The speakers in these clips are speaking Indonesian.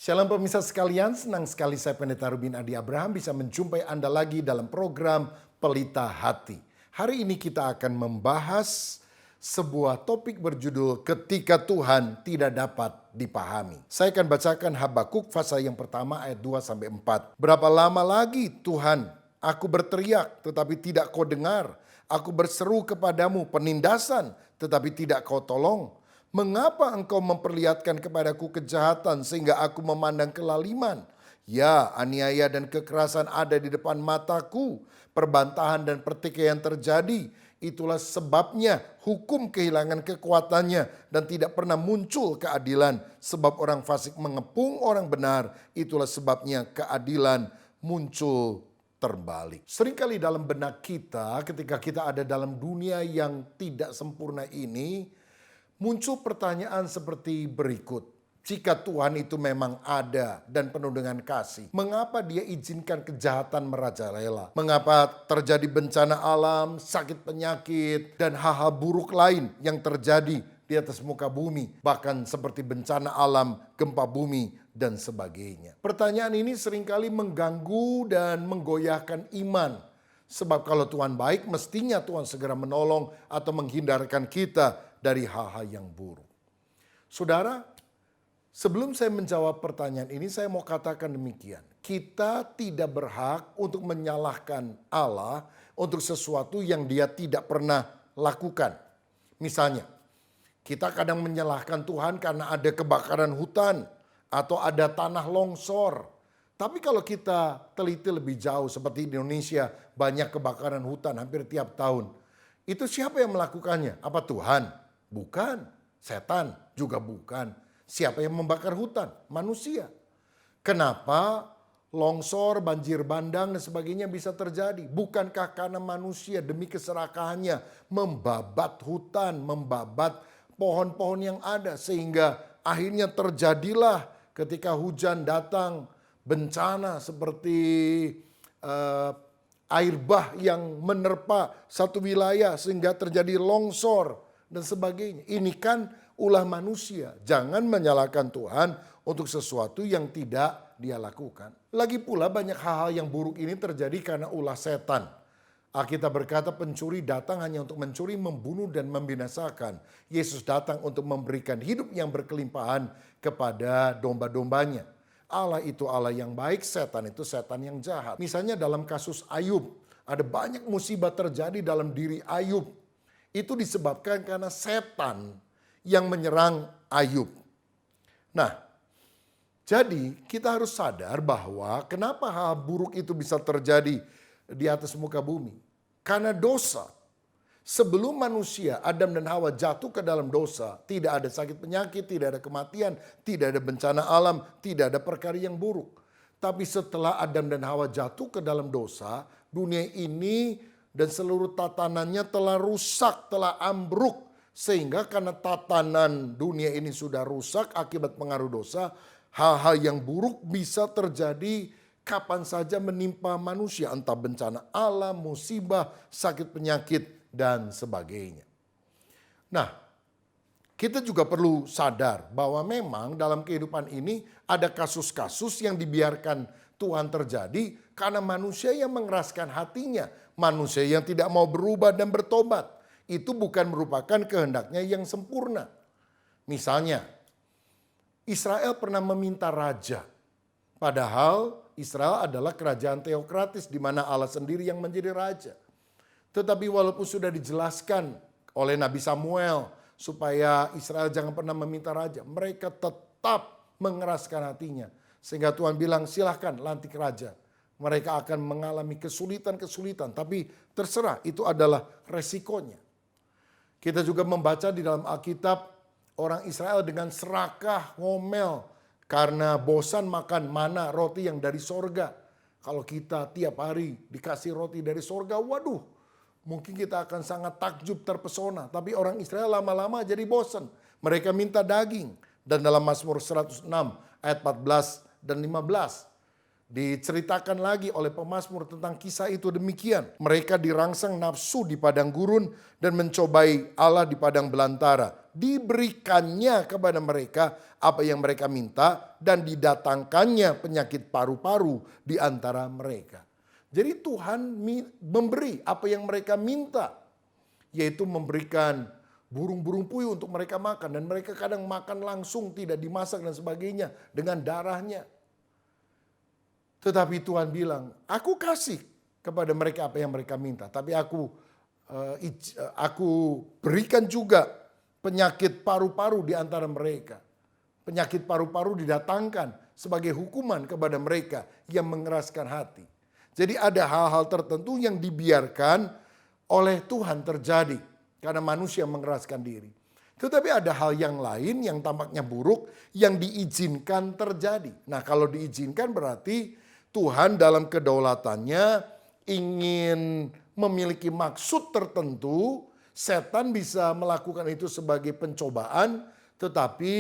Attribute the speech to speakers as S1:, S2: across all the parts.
S1: Shalom pemirsa sekalian, senang sekali saya Pendeta Rubin Adi Abraham bisa menjumpai Anda lagi dalam program Pelita Hati. Hari ini kita akan membahas sebuah topik berjudul Ketika Tuhan Tidak Dapat Dipahami. Saya akan bacakan Habakuk pasal yang pertama ayat 2-4. Berapa lama lagi Tuhan, aku berteriak tetapi tidak kau dengar. Aku berseru kepadamu penindasan tetapi tidak kau tolong. Mengapa engkau memperlihatkan kepadaku kejahatan sehingga aku memandang kelaliman? Ya, aniaya dan kekerasan ada di depan mataku. Perbantahan dan pertikaian terjadi. Itulah sebabnya hukum kehilangan kekuatannya dan tidak pernah muncul keadilan. Sebab orang fasik mengepung orang benar. Itulah sebabnya keadilan muncul terbalik. Seringkali dalam benak kita ketika kita ada dalam dunia yang tidak sempurna ini, muncul pertanyaan seperti berikut. Jika Tuhan itu memang ada dan penuh dengan kasih, mengapa dia izinkan kejahatan merajalela? Mengapa terjadi bencana alam, sakit penyakit, dan hal-hal buruk lain yang terjadi di atas muka bumi? Bahkan seperti bencana alam, gempa bumi, dan sebagainya. Pertanyaan ini seringkali mengganggu dan menggoyahkan iman. Sebab kalau Tuhan baik, mestinya Tuhan segera menolong atau menghindarkan kita dari hal-hal yang buruk. Saudara, sebelum saya menjawab pertanyaan ini, saya mau katakan demikian. Kita tidak berhak untuk menyalahkan Allah untuk sesuatu yang Dia tidak pernah lakukan. Misalnya, kita kadang menyalahkan Tuhan karena ada kebakaran hutan atau ada tanah longsor. Tapi kalau kita teliti lebih jauh seperti di Indonesia banyak kebakaran hutan hampir tiap tahun. Itu siapa yang melakukannya? Apa Tuhan? Bukan. Setan juga bukan. Siapa yang membakar hutan? Manusia. Kenapa longsor, banjir bandang dan sebagainya bisa terjadi? Bukankah karena manusia demi keserakahannya membabat hutan, membabat pohon-pohon yang ada sehingga akhirnya terjadilah ketika hujan datang bencana seperti air bah yang menerpa satu wilayah sehingga terjadi longsor dan sebagainya. Ini kan ulah manusia. Jangan menyalahkan Tuhan untuk sesuatu yang tidak Dia lakukan. Lagi pula banyak hal-hal yang buruk ini terjadi karena ulah setan. Alkitab berkata pencuri datang hanya untuk mencuri, membunuh dan membinasakan. Yesus datang untuk memberikan hidup yang berkelimpahan kepada domba-dombanya. Allah itu Allah yang baik, setan itu setan yang jahat. Misalnya dalam kasus Ayub, ada banyak musibah terjadi dalam diri Ayub. Itu disebabkan karena setan yang menyerang Ayub. Nah, jadi kita harus sadar bahwa kenapa hal buruk itu bisa terjadi di atas muka bumi. Karena dosa. Sebelum manusia, Adam dan Hawa jatuh ke dalam dosa, tidak ada sakit penyakit, tidak ada kematian, tidak ada bencana alam, tidak ada perkara yang buruk. Tapi setelah Adam dan Hawa jatuh ke dalam dosa, dunia ini dan seluruh tatanannya telah rusak, telah ambruk. Sehingga karena tatanan dunia ini sudah rusak akibat pengaruh dosa, hal-hal yang buruk bisa terjadi kapan saja menimpa manusia. Entah bencana alam, musibah, sakit penyakit, dan sebagainya. Nah, kita juga perlu sadar bahwa memang dalam kehidupan ini ada kasus-kasus yang dibiarkan Tuhan terjadi karena manusia yang mengeraskan hatinya, manusia yang tidak mau berubah dan bertobat. Itu bukan merupakan kehendaknya yang sempurna. Misalnya, Israel pernah meminta raja, padahal Israel adalah kerajaan teokratis di mana Allah sendiri yang menjadi raja. Tetapi walaupun sudah dijelaskan oleh Nabi Samuel supaya Israel jangan pernah meminta raja, mereka tetap mengeraskan hatinya. Sehingga Tuhan bilang silahkan lantik raja. Mereka akan mengalami kesulitan-kesulitan, tapi terserah itu adalah resikonya. Kita juga membaca di dalam Alkitab orang Israel dengan serakah, ngomel karena bosan makan mana roti yang dari sorga. Kalau kita tiap hari dikasih roti dari sorga, waduh, mungkin kita akan sangat takjub, terpesona. Tapi orang Israel lama-lama jadi bosan. Mereka minta daging. Dan dalam Mazmur 106 ayat 14 dan 15. Diceritakan lagi oleh pemazmur tentang kisah itu demikian. Mereka dirangsang nafsu di padang gurun dan mencobai Allah di padang belantara. Diberikannya kepada mereka apa yang mereka minta dan didatangkannya penyakit paru-paru di antara mereka. Jadi Tuhan memberi apa yang mereka minta, yaitu memberikan burung-burung puyuh untuk mereka makan. Dan mereka kadang makan langsung, tidak dimasak dan sebagainya dengan darahnya. Tetapi Tuhan bilang, aku kasih kepada mereka apa yang mereka minta. Tapi aku berikan juga penyakit paru-paru di antara mereka. Penyakit paru-paru didatangkan sebagai hukuman kepada mereka yang mengeraskan hati. Jadi ada hal-hal tertentu yang dibiarkan oleh Tuhan terjadi karena manusia mengeraskan diri. Tetapi ada hal yang lain yang tampaknya buruk yang diizinkan terjadi. Nah, kalau diizinkan berarti Tuhan dalam kedaulatannya ingin memiliki maksud tertentu. Setan bisa melakukan itu sebagai pencobaan, tetapi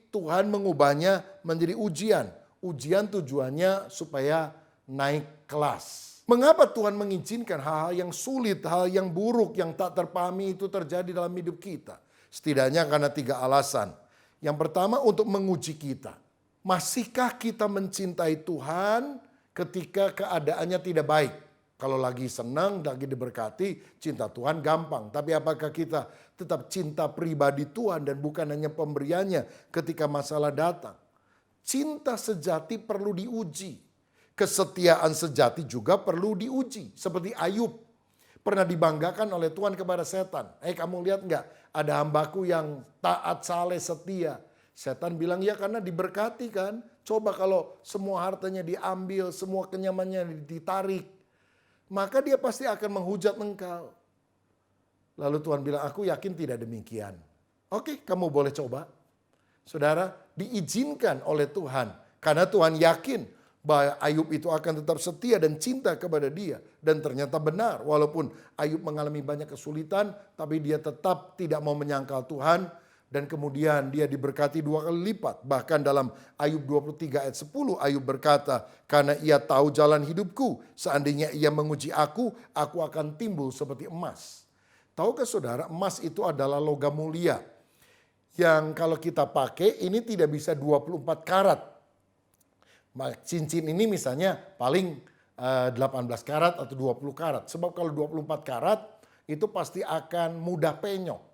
S1: Tuhan mengubahnya menjadi ujian. Ujian tujuannya supaya naik kelas. Mengapa Tuhan mengizinkan hal-hal yang sulit, hal yang buruk, yang tak terpahami itu terjadi dalam hidup kita? Setidaknya karena 3 alasan. Yang pertama, untuk menguji kita. Masihkah kita mencintai Tuhan ketika keadaannya tidak baik? Kalau lagi senang, lagi diberkati, cinta Tuhan gampang. Tapi apakah kita tetap cinta pribadi Tuhan dan bukan hanya pemberiannya ketika masalah datang? Cinta sejati perlu diuji. Kesetiaan sejati juga perlu diuji. Seperti Ayub pernah dibanggakan oleh Tuhan kepada setan. Kamu lihat nggak? Ada hambaku yang taat, saleh, setia. Setan bilang, ya karena diberkati kan. Coba kalau semua hartanya diambil, semua kenyamanannya ditarik, maka dia pasti akan menghujat engkau. Lalu Tuhan bilang, aku yakin tidak demikian. Oke, kamu boleh coba. Saudara, diizinkan oleh Tuhan. Karena Tuhan yakin bahwa Ayub itu akan tetap setia dan cinta kepada dia. Dan ternyata benar, walaupun Ayub mengalami banyak kesulitan, tapi dia tetap tidak mau menyangkal Tuhan. Dan kemudian dia diberkati 2 kali lipat. Bahkan dalam Ayub 23 ayat 10, Ayub berkata, karena ia tahu jalan hidupku, seandainya ia menguji aku akan timbul seperti emas. Tahukah saudara, emas itu adalah logam mulia. Yang kalau kita pakai, ini tidak bisa 24 karat. Cincin ini misalnya paling 18 karat atau 20 karat. Sebab kalau 24 karat, itu pasti akan mudah penyok.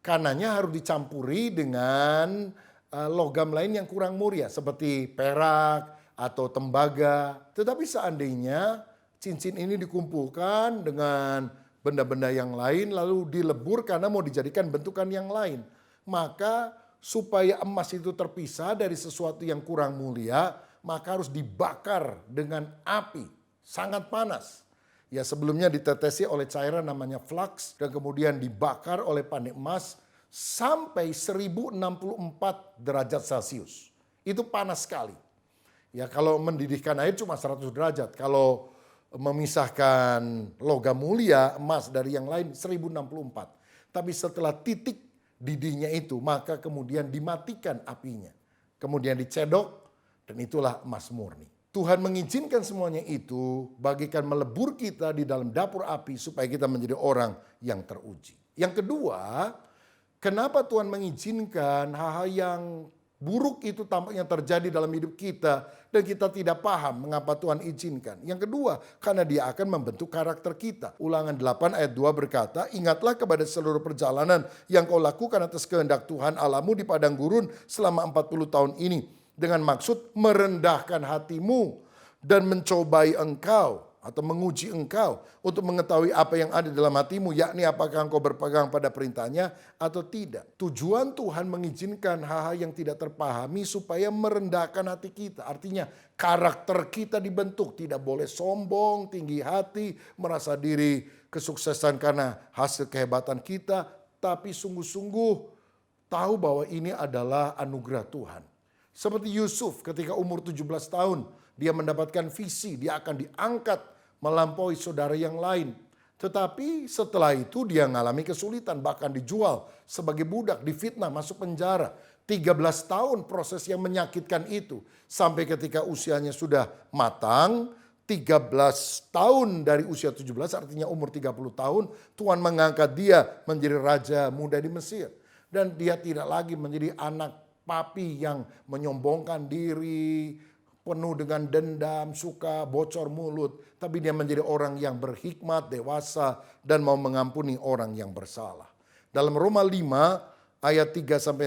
S1: Karenanya harus dicampuri dengan logam lain yang kurang mulia seperti perak atau tembaga. Tetapi seandainya cincin ini dikumpulkan dengan benda-benda yang lain lalu dilebur karena mau dijadikan bentukan yang lain, maka supaya emas itu terpisah dari sesuatu yang kurang mulia, maka harus dibakar dengan api sangat panas. Ya, sebelumnya ditetesi oleh cairan namanya flux dan kemudian dibakar oleh panik emas sampai 1064 derajat Celcius. Itu panas sekali. Ya, kalau mendidihkan air cuma 100 derajat. Kalau memisahkan logam mulia emas dari yang lain 1064. Tapi setelah titik didihnya itu, maka kemudian dimatikan apinya. Kemudian dicedok dan itulah emas murni. Tuhan mengizinkan semuanya itu bagikan melebur kita di dalam dapur api supaya kita menjadi orang yang teruji. Yang kedua, kenapa Tuhan mengizinkan hal-hal yang buruk itu tampaknya terjadi dalam hidup kita dan kita tidak paham mengapa Tuhan izinkan. Yang kedua, karena dia akan membentuk karakter kita. Ulangan 8 ayat 2 berkata, ingatlah kepada seluruh perjalanan yang kau lakukan atas kehendak Tuhan Allahmu di padang gurun selama 40 tahun ini. Dengan maksud merendahkan hatimu dan mencobai engkau atau menguji engkau untuk mengetahui apa yang ada dalam hatimu, yakni apakah engkau berpegang pada perintahnya atau tidak. Tujuan Tuhan mengizinkan hal-hal yang tidak terpahami supaya merendahkan hati kita. Artinya karakter kita dibentuk, tidak boleh sombong, tinggi hati, merasa diri kesuksesan karena hasil kehebatan kita, tapi sungguh-sungguh tahu bahwa ini adalah anugerah Tuhan. Seperti Yusuf ketika umur 17 tahun, dia mendapatkan visi, dia akan diangkat melampaui saudara yang lain. Tetapi setelah itu dia mengalami kesulitan, bahkan dijual sebagai budak, difitnah, masuk penjara. 13 tahun proses yang menyakitkan itu. Sampai ketika usianya sudah matang, 13 tahun dari usia 17 artinya umur 30 tahun, Tuhan mengangkat dia menjadi raja muda di Mesir. Dan dia tidak lagi menjadi anak papi yang menyombongkan diri, penuh dengan dendam, suka bocor mulut. Tapi dia menjadi orang yang berhikmat, dewasa, dan mau mengampuni orang yang bersalah. Dalam Roma 5 ayat 3-5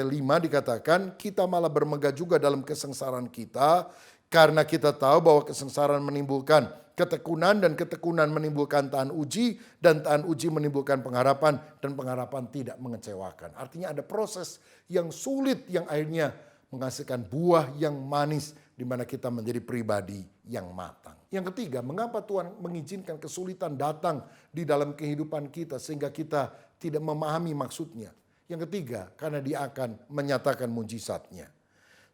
S1: dikatakan, kita malah bermegah juga dalam kesengsaraan kita, karena kita tahu bahwa kesengsaraan menimbulkan ketekunan, dan ketekunan menimbulkan tahan uji, dan tahan uji menimbulkan pengharapan, dan pengharapan tidak mengecewakan. Artinya ada proses yang sulit yang akhirnya menghasilkan buah yang manis, di mana kita menjadi pribadi yang matang. Yang ketiga, mengapa Tuhan mengizinkan kesulitan datang di dalam kehidupan kita sehingga kita tidak memahami maksudnya. Yang ketiga, karena dia akan menyatakan mujizatnya.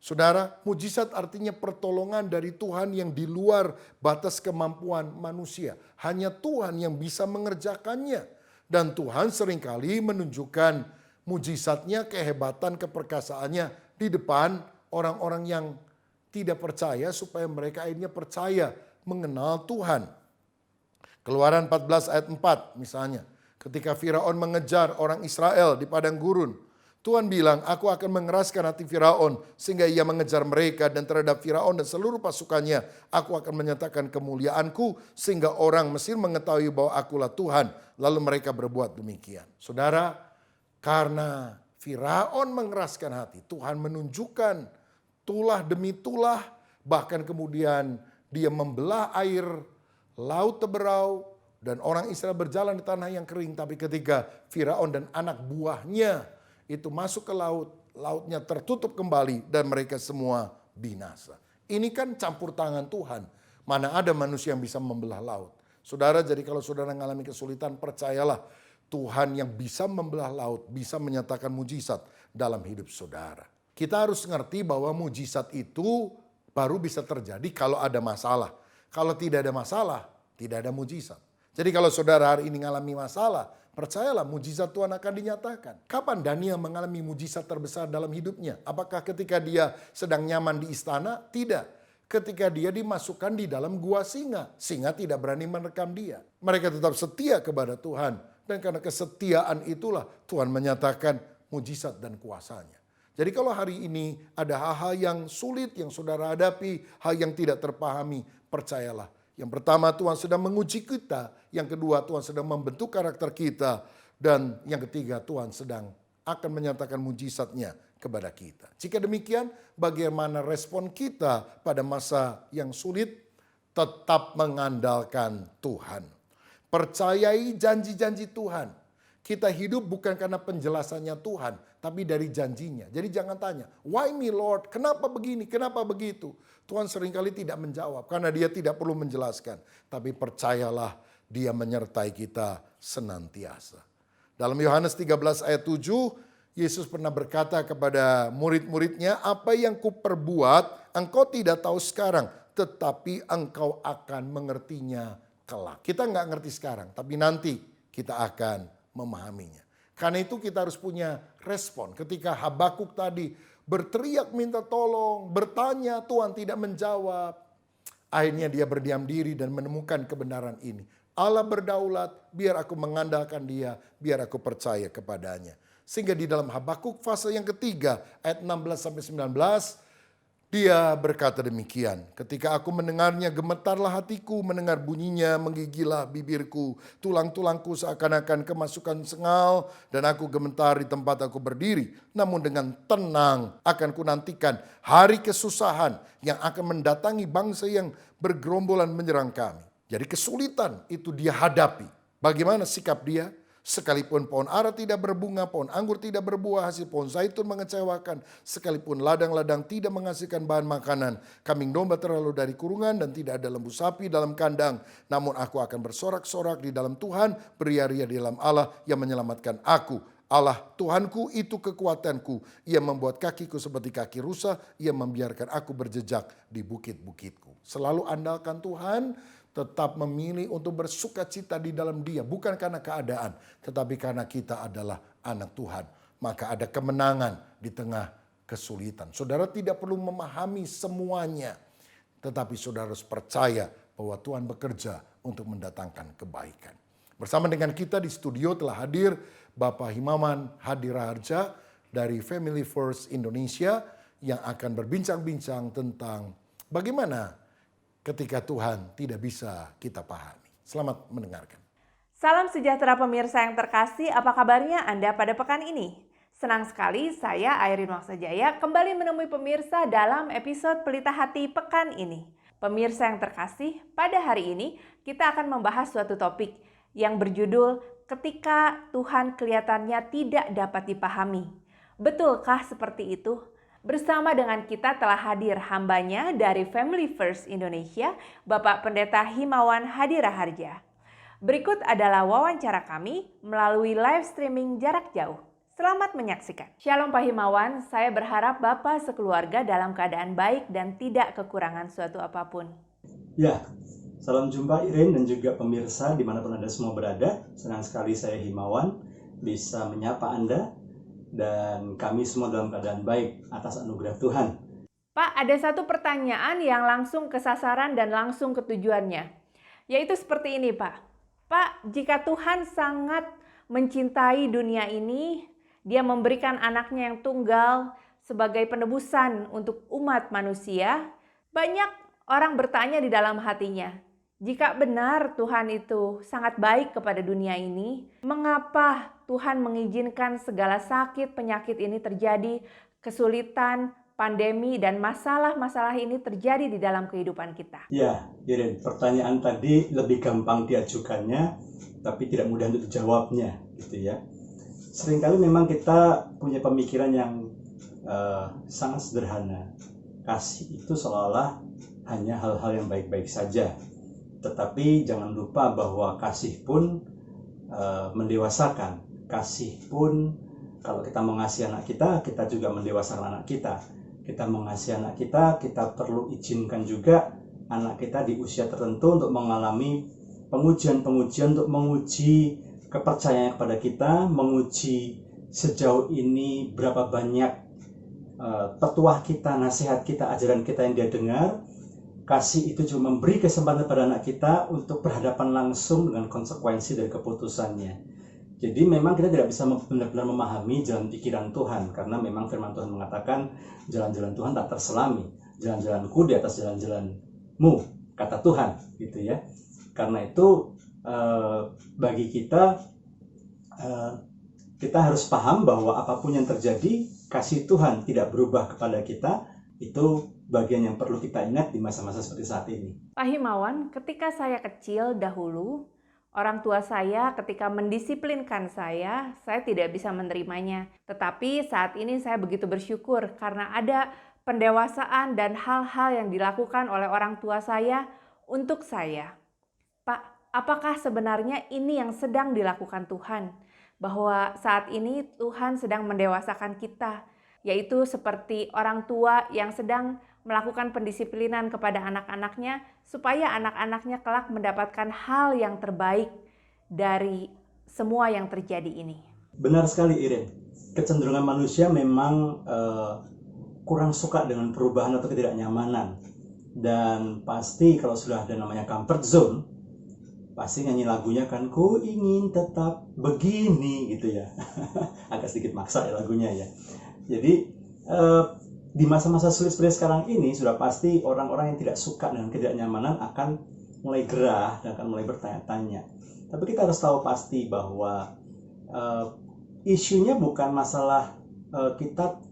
S1: Saudara, mujizat artinya pertolongan dari Tuhan yang di luar batas kemampuan manusia. Hanya Tuhan yang bisa mengerjakannya. Dan Tuhan seringkali menunjukkan mujizatnya, kehebatan, keperkasaannya di depan orang-orang yang tidak percaya, supaya mereka akhirnya percaya mengenal Tuhan. Keluaran 14 ayat 4 misalnya. Ketika Firaun mengejar orang Israel di padang gurun, Tuhan bilang, aku akan mengeraskan hati Firaun sehingga ia mengejar mereka, dan terhadap Firaun dan seluruh pasukannya aku akan menyatakan kemuliaanku sehingga orang Mesir mengetahui bahwa akulah Tuhan. Lalu mereka berbuat demikian. Saudara, karena Firaun mengeraskan hati, Tuhan menunjukkan tulah demi tulah, bahkan kemudian dia membelah air laut teberau, dan orang Israel berjalan di tanah yang kering. Tapi ketika Firaun dan anak buahnya itu masuk ke laut, lautnya tertutup kembali dan mereka semua binasa. Ini kan campur tangan Tuhan. Mana ada manusia yang bisa membelah laut. Saudara, jadi kalau saudara mengalami kesulitan, percayalah Tuhan yang bisa membelah laut, bisa menyatakan mujizat dalam hidup saudara. Kita harus ngerti bahwa mujizat itu baru bisa terjadi kalau ada masalah. Kalau tidak ada masalah, tidak ada mujizat. Jadi kalau saudara hari ini mengalami masalah, percayalah mujizat Tuhan akan dinyatakan. Kapan Daniel mengalami mujizat terbesar dalam hidupnya? Apakah ketika dia sedang nyaman di istana? Tidak. Ketika dia dimasukkan di dalam gua singa. Singa tidak berani menerkam dia. Mereka tetap setia kepada Tuhan. Dan karena kesetiaan itulah Tuhan menyatakan mujizat dan kuasanya. Jadi kalau hari ini ada hal-hal yang sulit yang saudara hadapi, hal yang tidak terpahami, percayalah. Yang pertama, Tuhan sedang menguji kita. Yang kedua, Tuhan sedang membentuk karakter kita. Dan yang ketiga, Tuhan sedang akan menyatakan mujizatnya kepada kita. Jika demikian, bagaimana respon kita pada masa yang sulit? Tetap mengandalkan Tuhan. Percayai janji-janji Tuhan. Kita hidup bukan karena penjelasannya Tuhan, tapi dari janjinya. Jadi jangan tanya, why me Lord? Kenapa begini? Kenapa begitu? Tuhan seringkali tidak menjawab karena dia tidak perlu menjelaskan. Tapi percayalah, dia menyertai kita senantiasa. Dalam Yohanes 13 ayat 7, Yesus pernah berkata kepada murid-muridnya, apa yang kuperbuat engkau tidak tahu sekarang, tetapi engkau akan mengertinya kelak. Kita nggak ngerti sekarang, tapi nanti kita akan memahaminya. Karena itu kita harus punya respon. Ketika Habakuk tadi berteriak minta tolong, bertanya, Tuhan tidak menjawab. Akhirnya dia berdiam diri dan menemukan kebenaran ini. Allah berdaulat, biar aku mengandalkan dia, biar aku percaya kepadanya. Sehingga di dalam Habakuk fase yang ketiga, ayat 16-19, dia berkata demikian, ketika aku mendengarnya gemetarlah hatiku, mendengar bunyinya menggigilah bibirku, tulang-tulangku seakan-akan kemasukan sengal, dan aku gemetar di tempat aku berdiri. Namun dengan tenang akan kunantikan hari kesusahan yang akan mendatangi bangsa yang bergerombolan menyerang kami. Jadi kesulitan itu dia hadapi. Bagaimana sikap dia? Sekalipun pohon ara tidak berbunga, pohon anggur tidak berbuah, hasil pohon zaitun mengecewakan. Sekalipun ladang-ladang tidak menghasilkan bahan makanan, kambing domba terlalu dari kurungan dan tidak ada lembu sapi dalam kandang. Namun aku akan bersorak-sorak di dalam Tuhan, beria-ria di dalam Allah yang menyelamatkan aku. Allah Tuhanku itu kekuatanku. Ia membuat kakiku seperti kaki rusa. Ia membiarkan aku berjejak di bukit-bukitku. Selalu andalkan Tuhan. Tetap memilih untuk bersuka cita di dalam dia. Bukan karena keadaan, tetapi karena kita adalah anak Tuhan. Maka ada kemenangan di tengah kesulitan. Saudara tidak perlu memahami semuanya, tetapi saudara harus percaya bahwa Tuhan bekerja untuk mendatangkan kebaikan. Bersama dengan kita di studio telah hadir Bapak Himawan Hadiraharja dari Family First Indonesia yang akan berbincang-bincang tentang bagaimana ketika Tuhan tidak bisa kita pahami. Selamat mendengarkan.
S2: Salam sejahtera pemirsa yang terkasih, apa kabarnya Anda pada pekan ini? Senang sekali saya Airin Waksajaya kembali menemui pemirsa dalam episode Pelita Hati pekan ini. Pemirsa yang terkasih, pada hari ini kita akan membahas suatu topik yang berjudul Ketika Tuhan Kelihatannya Tidak Dapat Dipahami. Betulkah seperti itu? Bersama dengan kita telah hadir hambanya dari Family First Indonesia, Bapak Pendeta Himawan Hadiraharja. Berikut adalah wawancara kami melalui live streaming jarak jauh. Selamat menyaksikan. Shalom Pak Himawan, saya berharap Bapak sekeluarga dalam keadaan baik dan tidak kekurangan suatu apapun.
S3: Ya, salam jumpa Irin dan juga pemirsa dimanapun Anda semua berada. Senang sekali saya Himawan bisa menyapa Anda. Dan kami semua dalam keadaan baik atas anugerah Tuhan.
S2: Pak, ada satu pertanyaan yang langsung ke sasaran dan langsung ke tujuannya. Yaitu seperti ini, Pak. Pak, jika Tuhan sangat mencintai dunia ini, Dia memberikan anaknya yang tunggal sebagai penebusan untuk umat manusia, banyak orang bertanya di dalam hatinya, jika benar Tuhan itu sangat baik kepada dunia ini, mengapa Tuhan mengizinkan segala sakit, penyakit ini terjadi, kesulitan, pandemi, dan masalah-masalah ini terjadi di dalam kehidupan kita?
S3: Ya, Irin, pertanyaan tadi lebih gampang diajukannya, tapi tidak mudah untuk dijawabnya, gitu ya. Seringkali memang kita punya pemikiran yang sangat sederhana. Kasih itu seolah-olah hanya hal-hal yang baik-baik saja. Tetapi jangan lupa bahwa kasih pun mendewasakan. Kasih pun kalau kita mengasihi anak kita, kita juga mendewasakan anak kita. Kita mengasihi anak kita perlu izinkan juga anak kita di usia tertentu untuk mengalami pengujian-pengujian untuk menguji kepercayaan kepada kita, menguji sejauh ini berapa banyak petuah kita, nasihat kita, ajaran kita yang dia dengar. Kasih itu juga memberi kesempatan pada anak kita untuk berhadapan langsung dengan konsekuensi dari keputusannya. Jadi memang kita tidak bisa benar-benar memahami jalan pikiran Tuhan, karena memang firman Tuhan mengatakan jalan-jalan Tuhan tak terselami, jalan-jalanku di atas jalan-jalanmu, kata Tuhan, gitu ya. Karena itu bagi kita harus paham bahwa apapun yang terjadi, kasih Tuhan tidak berubah kepada kita. Itu bagian yang perlu kita ingat di masa-masa seperti saat ini.
S2: Pak Himawan, ketika saya kecil dahulu, orang tua saya ketika mendisiplinkan saya tidak bisa menerimanya. Tetapi saat ini saya begitu bersyukur karena ada pendewasaan dan hal-hal yang dilakukan oleh orang tua saya untuk saya. Pak, apakah sebenarnya ini yang sedang dilakukan Tuhan? Bahwa saat ini Tuhan sedang mendewasakan kita, yaitu seperti orang tua yang sedang melakukan pendisiplinan kepada anak-anaknya supaya anak-anaknya kelak mendapatkan hal yang terbaik dari semua yang terjadi ini.
S3: Benar sekali Irin, kecenderungan manusia memang kurang suka dengan perubahan atau ketidaknyamanan. Dan pasti kalau sudah ada namanya comfort zone, pasti nyanyi lagunya kan, ku ingin tetap begini gitu ya. Agak sedikit maksa ya lagunya ya. Jadi di masa-masa sulit seperti sekarang ini sudah pasti orang-orang yang tidak suka dengan ketidaknyamanan akan mulai gerah dan akan mulai bertanya-tanya. Tapi kita harus tahu pasti bahwa isunya bukan masalah kita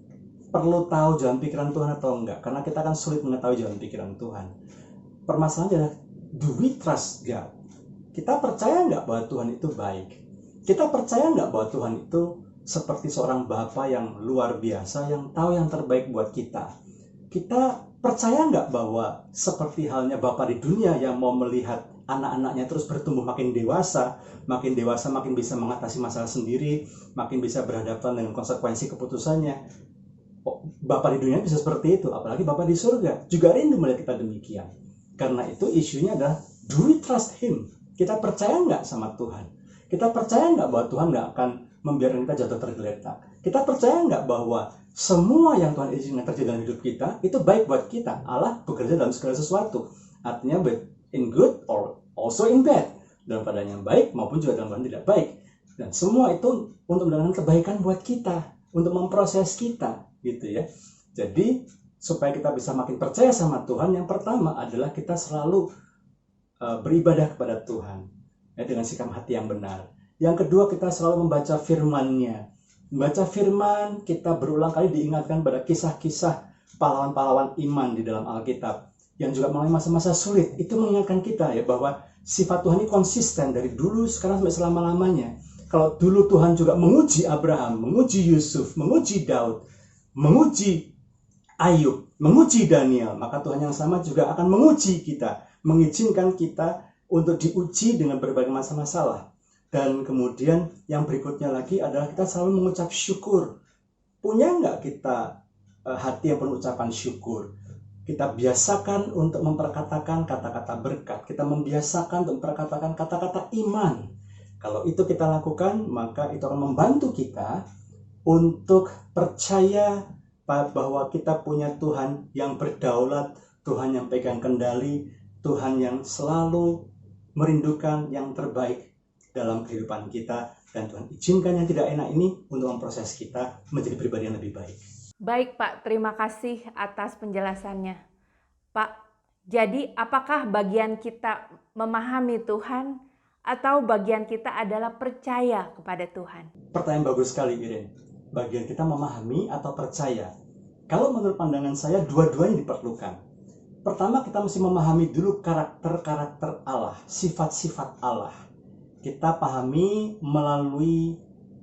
S3: perlu tahu jalan pikiran Tuhan atau enggak, karena kita akan sulit mengetahui jalan pikiran Tuhan. Permasalahannya adalah, do we trust God? Kita percaya enggak bahwa Tuhan itu baik? Kita percaya enggak bahwa Tuhan itu seperti seorang Bapa yang luar biasa, yang tahu yang terbaik buat kita? Kita percaya enggak bahwa seperti halnya Bapa di dunia yang mau melihat anak-anaknya terus bertumbuh makin dewasa makin bisa mengatasi masalah sendiri, makin bisa berhadapan dengan konsekuensi keputusannya. Bapa di dunia bisa seperti itu, apalagi Bapa di surga juga rindu melihat kita demikian. Karena itu isunya adalah, do we trust Him? Kita percaya nggak sama Tuhan? Kita percaya nggak bahwa Tuhan nggak akan membiarkan kita jatuh tergeletak? Kita percaya nggak bahwa semua yang Tuhan izinkan terjadi dalam hidup kita itu baik buat kita? Allah bekerja dalam segala sesuatu. Artinya in good or also in bad. Dalam keadaan yang baik maupun juga dalam keadaan tidak baik. Dan semua itu untuk mendatangkan kebaikan buat kita, untuk memproses kita, gitu ya. Jadi supaya kita bisa makin percaya sama Tuhan, yang pertama adalah kita selalu beribadah kepada Tuhan ya, dengan sikap hati yang benar. Yang kedua, kita selalu membaca firman-Nya. Membaca firman, kita berulang kali diingatkan pada kisah-kisah pahlawan-pahlawan iman di dalam Alkitab yang juga melalui masa-masa sulit. Itu mengingatkan kita ya bahwa sifat Tuhan ini konsisten dari dulu, sekarang sampai selama-lamanya. Kalau dulu Tuhan juga menguji Abraham, menguji Yusuf, menguji Daud, menguji Ayub, menguji Daniel, maka Tuhan yang sama juga akan menguji kita, mengizinkan kita untuk diuji dengan berbagai macam masalah. Dan kemudian yang berikutnya lagi adalah kita selalu mengucap syukur. Punya nggak kita hati yang penuh ucapan syukur? Kita biasakan untuk memperkatakan kata-kata berkat. Kita membiasakan untuk memperkatakan kata-kata iman. Kalau itu kita lakukan, maka itu akan membantu kita untuk percaya bahwa kita punya Tuhan yang berdaulat, Tuhan yang pegang kendali, Tuhan yang selalu merindukan yang terbaik dalam kehidupan kita, dan Tuhan izinkan yang tidak enak ini untuk memproses kita menjadi pribadi yang lebih baik.
S2: Baik Pak, terima kasih atas penjelasannya. Pak, jadi apakah bagian kita memahami Tuhan atau bagian kita adalah percaya kepada Tuhan?
S3: Pertanyaan bagus sekali, Iren. Bagian kita memahami atau percaya? Kalau menurut pandangan saya, dua-duanya diperlukan. Pertama, kita mesti memahami dulu karakter-karakter Allah, sifat-sifat Allah. Kita pahami melalui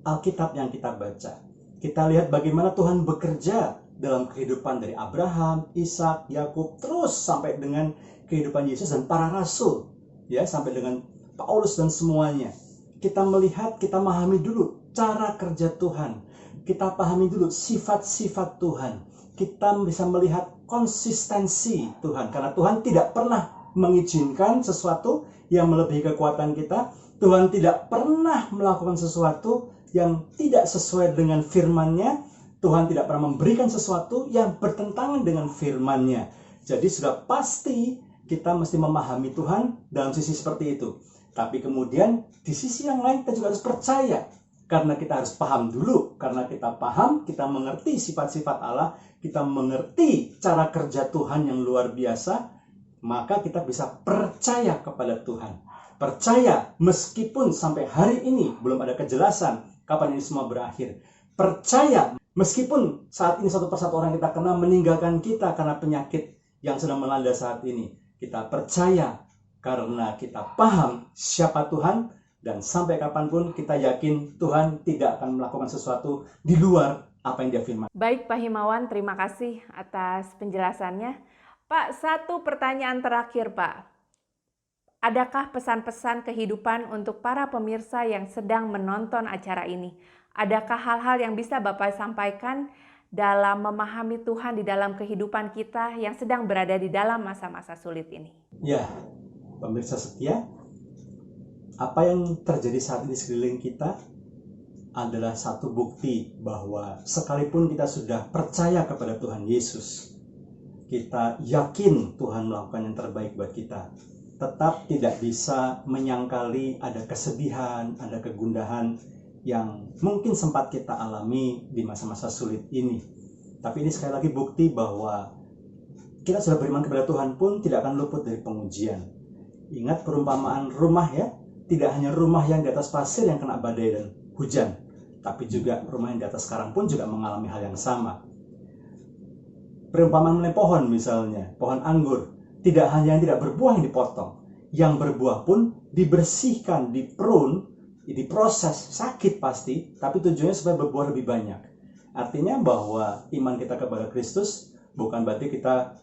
S3: Alkitab yang kita baca. Kita lihat bagaimana Tuhan bekerja dalam kehidupan dari Abraham, Ishak, Yakub, terus sampai dengan kehidupan Yesus dan para rasul, ya, sampai dengan Paulus dan semuanya. Kita melihat, kita memahami dulu cara kerja Tuhan. Kita pahami dulu sifat-sifat Tuhan. Kita bisa melihat konsistensi Tuhan, karena Tuhan tidak pernah mengizinkan sesuatu yang melebihi kekuatan kita. Tuhan tidak pernah melakukan sesuatu yang tidak sesuai dengan firman-Nya. Tuhan tidak pernah memberikan sesuatu yang bertentangan dengan firman-Nya. Jadi sudah pasti kita mesti memahami Tuhan dalam sisi seperti itu. Tapi kemudian di sisi yang lain kita juga harus percaya. Karena kita harus paham dulu. Karena kita paham, kita mengerti sifat-sifat Allah, kita mengerti cara kerja Tuhan yang luar biasa, maka kita bisa percaya kepada Tuhan. Percaya meskipun sampai hari ini belum ada kejelasan kapan ini semua berakhir. Percaya meskipun saat ini satu persatu orang kita kenal meninggalkan kita karena penyakit yang sedang melanda saat ini. Kita percaya karena kita paham siapa Tuhan, dan sampai kapanpun kita yakin Tuhan tidak akan melakukan sesuatu di luar apa yang Dia firman.
S2: Baik Pak Himawan, terima kasih atas penjelasannya. Pak, satu pertanyaan terakhir Pak. Adakah pesan-pesan kehidupan untuk para pemirsa yang sedang menonton acara ini? Adakah hal-hal yang bisa Bapak sampaikan dalam memahami Tuhan di dalam kehidupan kita yang sedang berada di dalam masa-masa sulit ini?
S3: Ya, pemirsa setia, apa yang terjadi saat ini sekeliling kita adalah satu bukti bahwa sekalipun kita sudah percaya kepada Tuhan Yesus, kita yakin Tuhan melakukan yang terbaik buat kita, tetap tidak bisa menyangkali ada kesedihan, ada kegundahan yang mungkin sempat kita alami di masa-masa sulit ini. Tapi ini sekali lagi bukti bahwa kita sudah beriman kepada Tuhan pun tidak akan luput dari pengujian. Ingat perumpamaan rumah ya, tidak hanya rumah yang di atas pasir yang kena badai dan hujan, tapi juga rumah yang di atas karang pun juga mengalami hal yang sama. Perumpamaan mengenai pohon misalnya, pohon anggur, tidak hanya yang tidak berbuah yang dipotong, yang berbuah pun dibersihkan, diprune, diproses, sakit pasti, tapi tujuannya supaya berbuah lebih banyak. Artinya bahwa iman kita kepada Kristus bukan berarti kita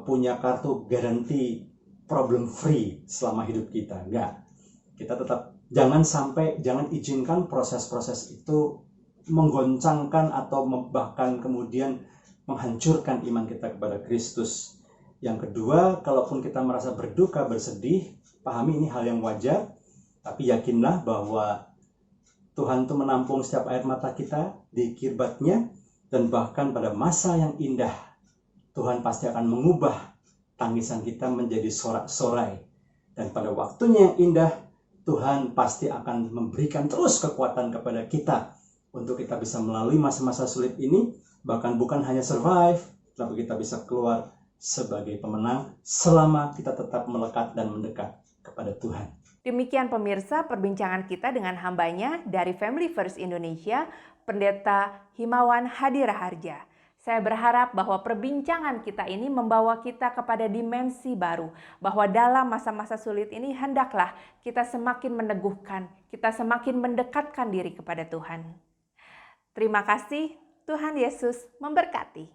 S3: punya kartu garansi problem free selama hidup kita. Enggak. Kita tetap jangan izinkan proses-proses itu menggoncangkan atau bahkan kemudian menghancurkan iman kita kepada Kristus. Yang kedua, kalaupun kita merasa berduka, bersedih, pahami ini hal yang wajar, tapi yakinlah bahwa Tuhan tuh menampung setiap air mata kita di kirbatnya, dan bahkan pada masa yang indah, Tuhan pasti akan mengubah tangisan kita menjadi sorak-sorai. Dan pada waktunya yang indah, Tuhan pasti akan memberikan terus kekuatan kepada kita untuk kita bisa melalui masa-masa sulit ini, bahkan bukan hanya survive, tapi kita bisa keluar sebagai pemenang selama kita tetap melekat dan mendekat kepada Tuhan.
S2: Demikian pemirsa perbincangan kita dengan hambanya dari Family First Indonesia, Pendeta Himawan Hadiraharja. Saya berharap bahwa perbincangan kita ini membawa kita kepada dimensi baru, bahwa dalam masa-masa sulit ini hendaklah kita semakin meneguhkan, kita semakin mendekatkan diri kepada Tuhan. Terima kasih, Tuhan Yesus memberkati.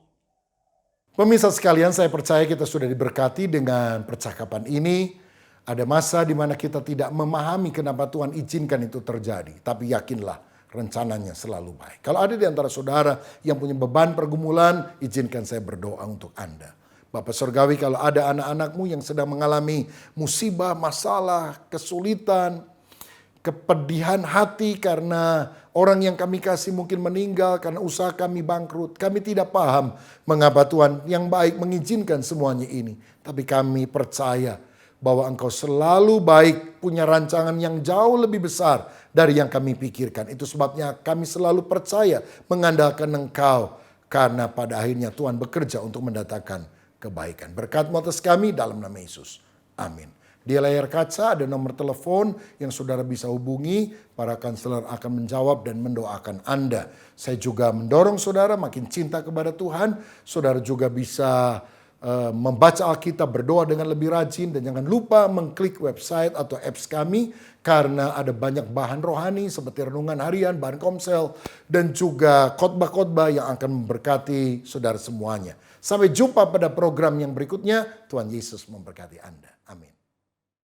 S1: Pemirsa sekalian, saya percaya kita sudah diberkati dengan percakapan ini. Ada masa di mana kita tidak memahami kenapa Tuhan izinkan itu terjadi. Tapi yakinlah, rencananya selalu baik. Kalau ada di antara saudara yang punya beban pergumulan, izinkan saya berdoa untuk Anda. Bapak Surgawi, kalau ada anak-anakmu yang sedang mengalami musibah, masalah, kesulitan, kepedihan hati karena orang yang kami kasih mungkin meninggal, karena usaha kami bangkrut. Kami tidak paham mengapa Tuhan yang baik mengizinkan semuanya ini. Tapi kami percaya bahwa Engkau selalu baik, punya rancangan yang jauh lebih besar dari yang kami pikirkan. Itu sebabnya kami selalu percaya mengandalkan Engkau, karena pada akhirnya Tuhan bekerja untuk mendatangkan kebaikan. Berkat-Mu atas kami dalam nama Yesus. Amin. Di layar kaca ada nomor telepon yang saudara bisa hubungi. Para konselor akan menjawab dan mendoakan Anda. Saya juga mendorong saudara makin cinta kepada Tuhan. Saudara juga bisa membaca Alkitab, berdoa dengan lebih rajin, dan jangan lupa mengklik website atau apps kami karena ada banyak bahan rohani seperti renungan harian, bahan komsel, dan juga khotbah-khotbah yang akan memberkati saudara semuanya. Sampai jumpa pada program yang berikutnya. Tuhan Yesus memberkati Anda. Amin.